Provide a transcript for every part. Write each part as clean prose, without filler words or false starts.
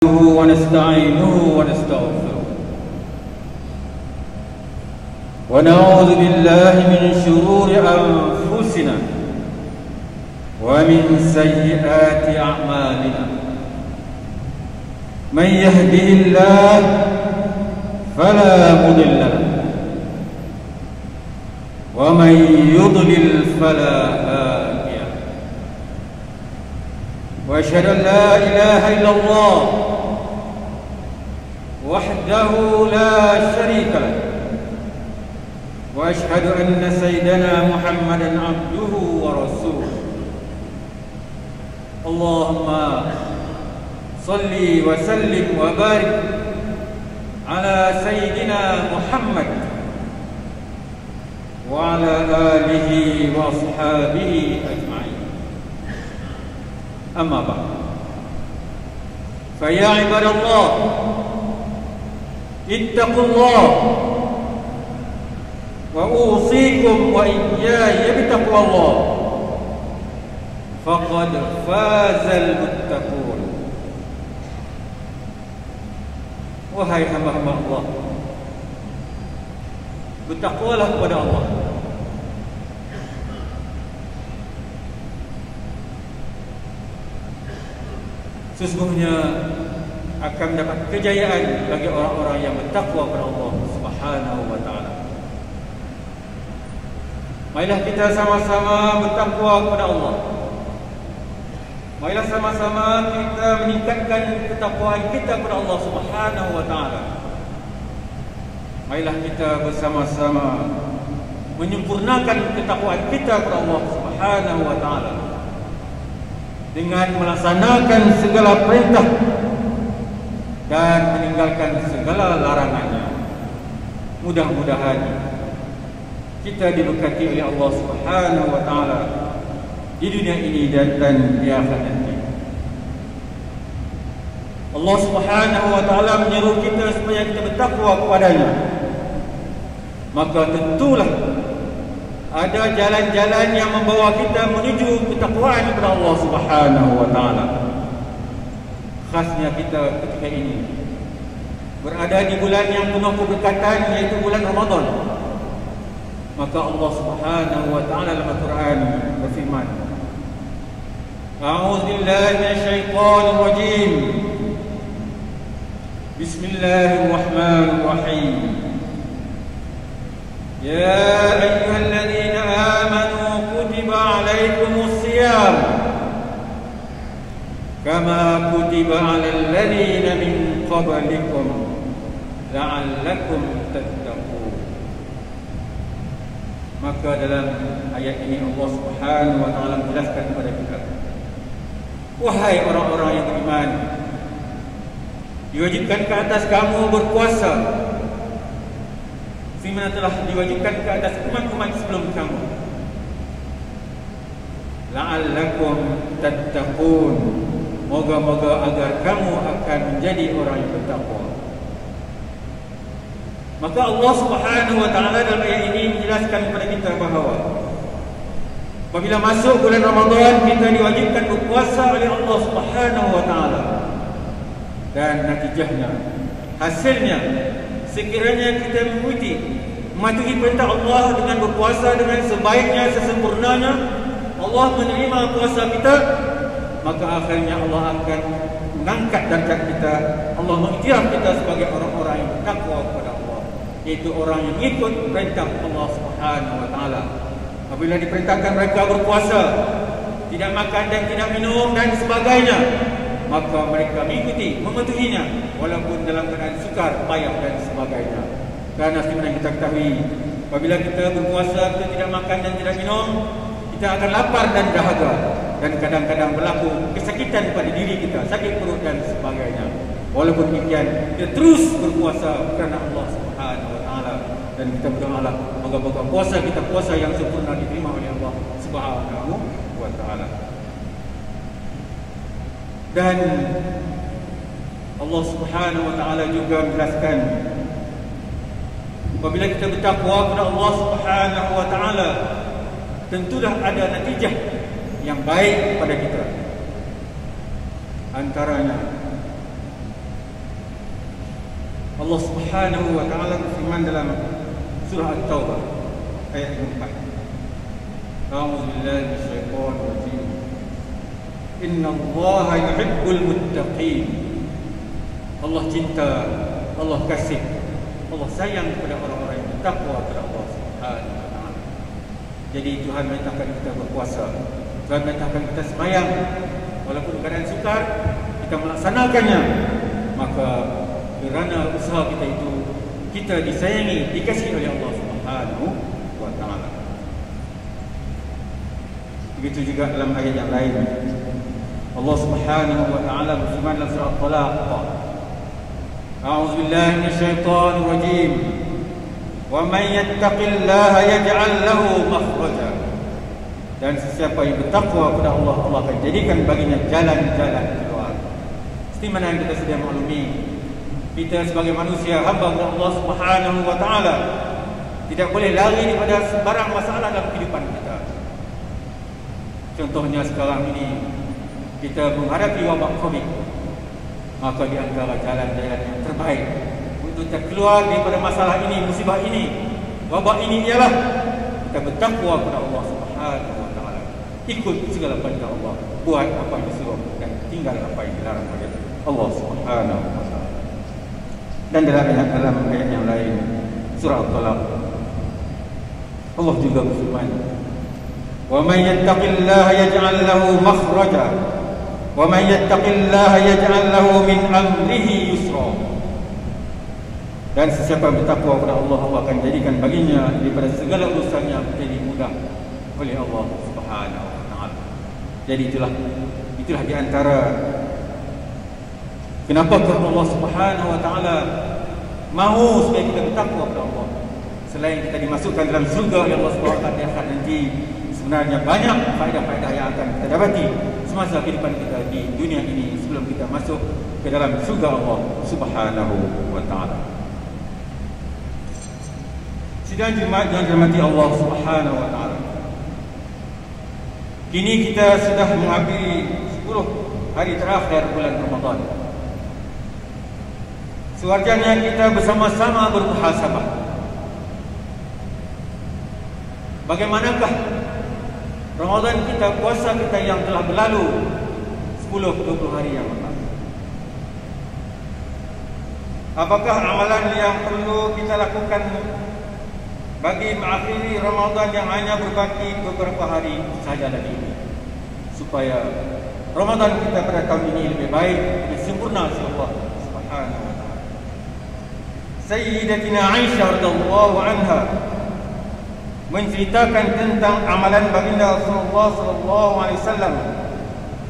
ونستعينه ونستغفره ونعوذ بالله من شرور أنفسنا ومن سيئات أعمالنا. من يهده الله فلا مضل له ومن يضلل فلا هادي له. وأشهد أن لا إله إلا الله وحده لا شريك له، وأشهد أن سيدنا محمدا عبده ورسوله. اللهم صل وسلم وبارك على سيدنا محمد وعلى آله وأصحابه أجمعين. أما بعد، فيا عباد الله اتقوا الله، وأوصيكم وإياي بتقوى الله، فقد فاز المتقون. Wahai hamba-hamba Allah, bertakwalah kepada Allah. Sesungguhnya akan mendapat kejayaan bagi orang-orang yang bertakwa kepada Allah Subhanahu wa taala. Marilah kita sama-sama bertakwa kepada Allah. Marilah sama-sama kita meningkatkan ketakwaan kita kepada Allah Subhanahu wa taala. Marilah kita bersama-sama menyempurnakan ketakwaan kita kepada Allah Subhanahu wa taala dengan melaksanakan segala perintah dan meninggalkan segala larangannya. Mudah-mudahan kita diberkati oleh Allah Subhanahu wa taala di dunia ini dan di akhirat nanti. Allah Subhanahu wa taala menyeru kita supaya kita bertakwa kepadanya. Maka tentulah ada jalan-jalan yang membawa kita menuju ketakwaan kepada Allah Subhanahu wa taala. Khasnya kita ketika ini berada di bulan yang penuh keberkatan, yaitu bulan Ramadan. Maka Allah Subhanahu wa taala dalam Al-Quran berfirman, A'udzu billahi minasyaitonir rajim. Bismillahirrahmanirrahim. Ya ayyuhalladzina amanu kutiba 'alaikumus shiyam kama kutiba 'alal ladzina min qablikum la'allakum tattaqun. Maka dalam ayat ini Allah Subhanahu wa taala menjelaskan kepada kita, wahai orang-orang yang beriman, diwajibkan ke atas kamu berpuasa sebagaimana telah diwajibkan ke atas umat-umat sebelum kamu, la'allakum tattaqun, moga-moga agar kamu akan menjadi orang yang bertakwa. Maka Allah Subhanahu wa taala dalam ayat ini menjelaskan kepada kita bahawa apabila masuk bulan Ramadan, kita diwajibkan berpuasa oleh Allah Subhanahu wa taala. Dan natijahnya, hasilnya, sekiranya kita mematuhi perintah Allah dengan berpuasa dengan sebaiknya, sesempurnanya, Allah menerima puasa kita, maka akhirnya Allah akan mengangkat darjat kita. Allah mengiktiraf kita sebagai orang-orang yang bertakwa kepada Allah, yaitu orang yang mengikut perintah Allah Subhanahu wa taala. Apabila diperintahkan mereka berpuasa, tidak makan dan tidak minum dan sebagainya, maka mereka mengikuti, mematuhinya, walaupun dalam keadaan sukar, payah dan sebagainya. Kerana sebenarnya kita ketahui, apabila kita berpuasa, kita tidak makan dan tidak minum, kita akan lapar dan dahaga, dan kadang-kadang berlaku kesakitan pada diri kita, sakit perut dan sebagainya. Walaupun demikian, kita terus berpuasa kerana Allah Subhanahu wa taala, dan kita berdoalah moga-moga puasa kita puasa yang sempurna diterima oleh Allah Subhanahu wa taala. Dan Allah Subhanahu wa taala juga menjelaskan, apabila kita bertakwa kepada Allah Subhanahu wa taala, tentulah ada natijah yang baik pada kita. Antaranya Allah Subhanahu wa taala berfirman dalam surah At-Taubah ayat 4. A'udzu billahi minasyaitonir rajim. Innallaha yuhibbul muttaqin. Allah cinta, Allah kasih, Allah sayang kepada orang-orang yang bertakwa kepada Allah Subhanahu wa taala. Jadi Tuhan merintahkan kita berpuasa, Tuhan merintahkan kita sembahyang, walaupun keadaan sukar kita melaksanakannya, maka kerana usaha kita itu kita disayangi, dikasihi oleh Allah Subhanahu wa taala. Begitu juga dalam ayat yang lain Allah Subhanahu wa taala berfirman dalam surah At-Talaq, A'udzu billahi minasyaitonir rajim. Wa may yattaqillaha yaj'al lahu makhraja. Dan sesiapa yang bertakwa kepada Allah, Allah akan jadikan baginya jalan-jalan keluar. Seperti mana yang kita sudah maklumi, kita sebagai manusia hamba kepada Allah Subhanahu wa taala tidak boleh lari daripada sebarang masalah dalam kehidupan kita. Contohnya sekarang ini kita menghadapi wabak Covid, maka di antara jalan-jalan yang terbaik untuk kita keluar daripada masalah ini, musibah ini, wabak ini ialah kita bertakwa kepada Allah Subhanahu wa taala. Ikut segala perintah Allah, buat apa yang disuruh dan tinggal apa yang dilarang oleh Allah Subhanahu wa taala. Dan dalam ayat yang lain surah At-Talaq Allah juga berfirman, "Wa may yattaqillaha yaj'al lahu makhraja wa may yattaqillaha yaj'al lahu min amrihi yusra." Dan sesiapa yang bertakwa kepada Allah, Allah akan jadikan baginya daripada segala urusannya menjadi mudah oleh Allah Subhanahu wa taala. Jadi itulah di antara kenapa Allah Subhanahu wa taala mahu supaya kita bertakwa kepada Allah. Selain kita dimasukkan dalam surga yang Allah Subhanahu wa taala di akhirat nanti, sebenarnya banyak faedah-faedah yang akan kita dapati semasa kehidupan kita di dunia ini sebelum kita masuk ke dalam surga Allah Subhanahu wa taala. Sidang jemaat yang dirahmati Allah Subhanahu wa taala. Kini kita sudah menghampiri 10 hari terakhir bulan Ramadan. Sewajarnya kita bersama-sama bermuhasabah. Bagaimanakah Ramadan kita, puasa kita yang telah berlalu 10-20 hari yang lalu? Apakah amalan yang perlu kita lakukan bagi mengakhiri Ramadan yang hanya berbaki beberapa hari saja lagi ini, supaya Ramadan kita pada tahun ini lebih baik, lebih sempurna insya-Allah Subhanahu wa taala. Sayyidatina Aisyah radhiyallahu anha menceritakan tentang amalan baginda Rasulullah sallallahu alaihi wasallam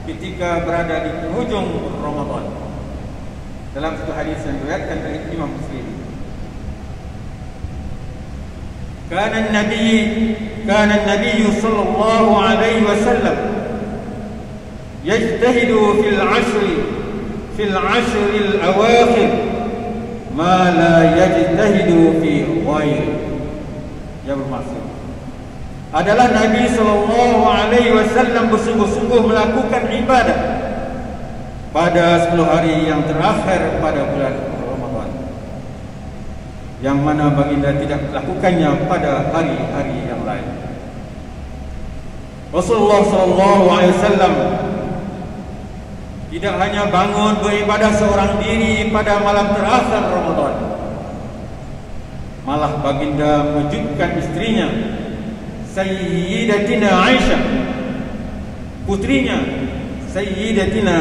ketika berada di penghujung Ramadan. Dalam satu hadis yang diriwayatkan oleh Imam Muslim, Kana an-nabiy sallallahu alaihi wasallam yajtahidu fil 'ashr al-awakhir ma la yajtahidu fi ghairi. Yang bermaksud adalah Nabi sallallahu alaihi wasallam bersungguh-sungguh melakukan ibadah pada 10 hari yang terakhir pada bulan Ramadan, yang mana baginda tidak melakukannya pada hari-hari yang lain. Rasulullah sallallahu alaihi wasallam tidak hanya bangun beribadah seorang diri pada malam terakhir Ramadan, malah baginda mewujudkan istrinya Sayyidatina Aisyah, putrinya Sayyidatina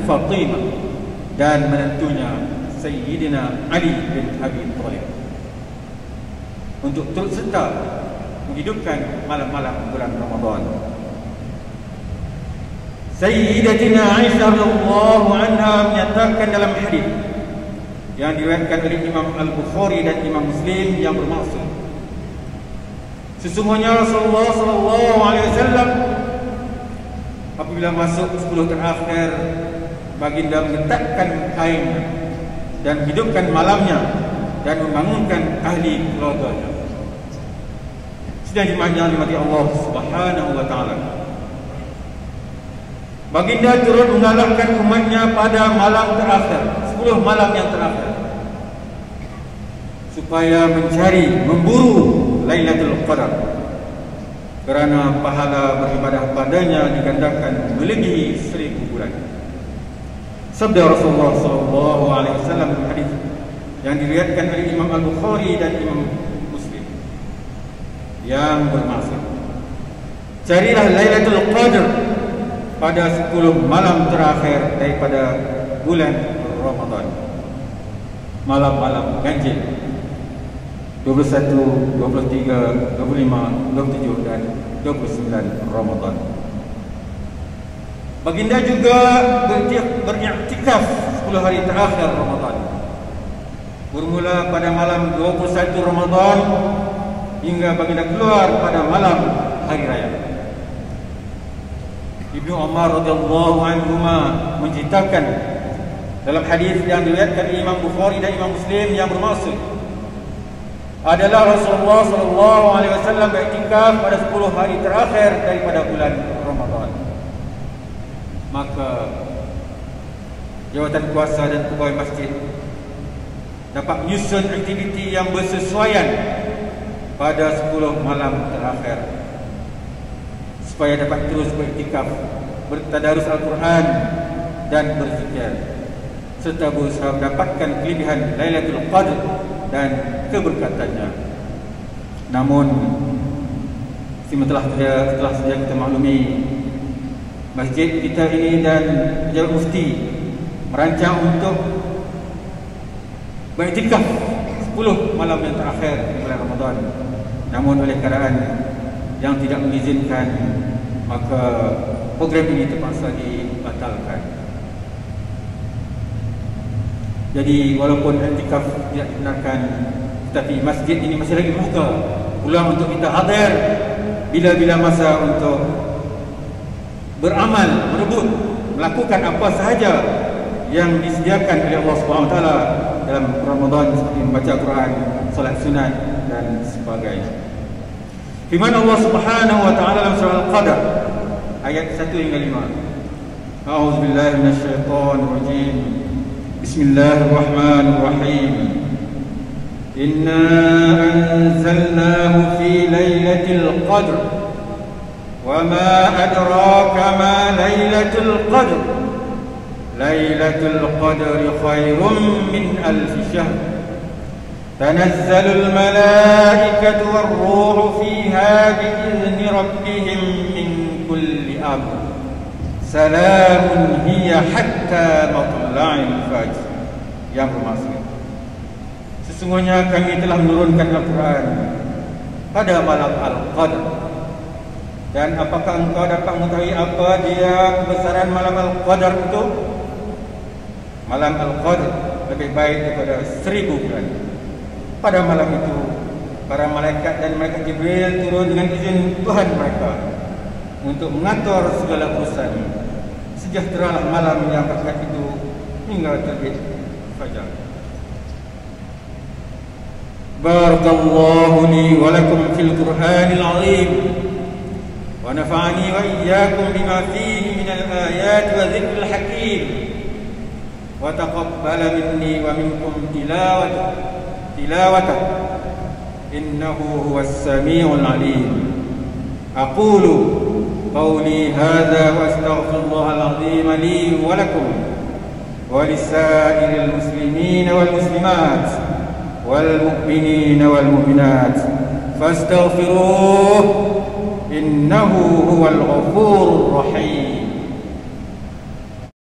Fatimah, dan menantunya Sayyidina Ali bin Abi Thalib untuk turut serta menghidupkan malam-malam bulan Ramadan. Sayyidatina Aisyah radhiyallahu anha menyatakan dalam hadis yang diriwayatkan oleh Imam Al-Bukhari dan Imam Muslim yang bermaksud, sesungguhnya Rasulullah sallallahu alaihi wasallam apabila masuk 10 terakhir, baginda mengetatkan kainnya dan hidupkan malamnya dan membangunkan ahli keluarganya. Sedang dimajang dimati Allah Subhanahu wa taala, baginda turut mengalahkan umatnya pada malam terakhir, 10 malam yang terakhir, supaya mencari, memburu Lailatul Qadar, kerana pahala beribadah padanya digandakan melebihi 1000 bulan. Sabda Rasulullah SAW dalam hadis yang diriwayatkan oleh Imam Al-Bukhari dan Imam Muslim yang bermaksud, carilah Lailatul Qadar pada 10 malam terakhir daripada bulan Ramadan. Malam-malam ganjil 21, 23, 25, 27 dan 29 Ramadan. Baginda juga beriktikaf 10 hari terakhir Ramadan, bermula pada malam 21 Ramadan hingga baginda keluar pada malam hari raya. Ibnu Umar radhiyallahu anhuma menceritakan dalam hadis yang diriwayatkan Imam Bukhari dan Imam Muslim yang bermaksud adalah Rasulullah SAW beriktikaf pada 10 hari terakhir daripada bulan Ramadan. Maka jawatan kuasa dan pegawai masjid dapat menyusun aktiviti yang bersesuaian pada 10 malam terakhir supaya dapat terus beriktikaf, bertadarus Al-Quran dan berzikir, serta berusaha mendapatkan kelebihan Lailatul Qadar dan keberkatannya. Namun setelah saja kita maklumi, masjid kita ini dan pejabat mufti merancang untuk beriktikaf 10 malam yang terakhir di bulan Ramadan. Namun oleh keadaan yang tidak mengizinkan, maka program ini terpaksa dibatalkan. Jadi walaupun iktikaf tidak dibenarkan, tetapi masjid ini masih lagi buka peluang untuk kita hadir bila-bila masa untuk beramal, merebut, melakukan apa sahaja yang disediakan oleh Allah SWT dalam Ramadan, seperti membaca Quran, salat sunat dan sebagainya. Firman Allah Subhanahu wa taala dalam surah Al-Qadar ayat 1 hingga 5. A'udzubillahi minasyaitonir rajim. Bismillahirrahmanirrahim. Inna anzalnahu fi lailatul qadr. Wa ma adraka ma lailatul qadr. Lailatul qadri khairum min alf syahr. تنزل الملائكة والروح فيها بإذن ربهم من كل أمر سلام هي حتى مطلع الفجر. Yang bermaksud, sesungguhnya kami telah menurunkan Al-Quran pada malam Al-Qadr. Dan apakah engkau dapat mengetahui apa dia kebesaran malam Al-Qadr itu? Malam Al-Qadr lebih baik daripada 1000 bulan. Pada malam itu, para malaikat dan malaikat Jibril turun dengan izin Tuhan mereka untuk mengatur segala urusan. Sejahteralah malam yang berkat itu hingga terbit fajar. Barakallahu li wa lakum fil Qur'anil 'azim wa nafa'ani wa iyyakum bima fihi minal ayati wa dzikril hakim wa taqabbala minni wa minkum tilawatahu innahu huwas samiul alim. Aqulu qawli hadza wa astaghfirullahal azim li wa lakum wa lisairil muslimin wal muslimat wal mu'minin wal mu'minat fastaghfiruhu innahu huwal ghafurur rahim.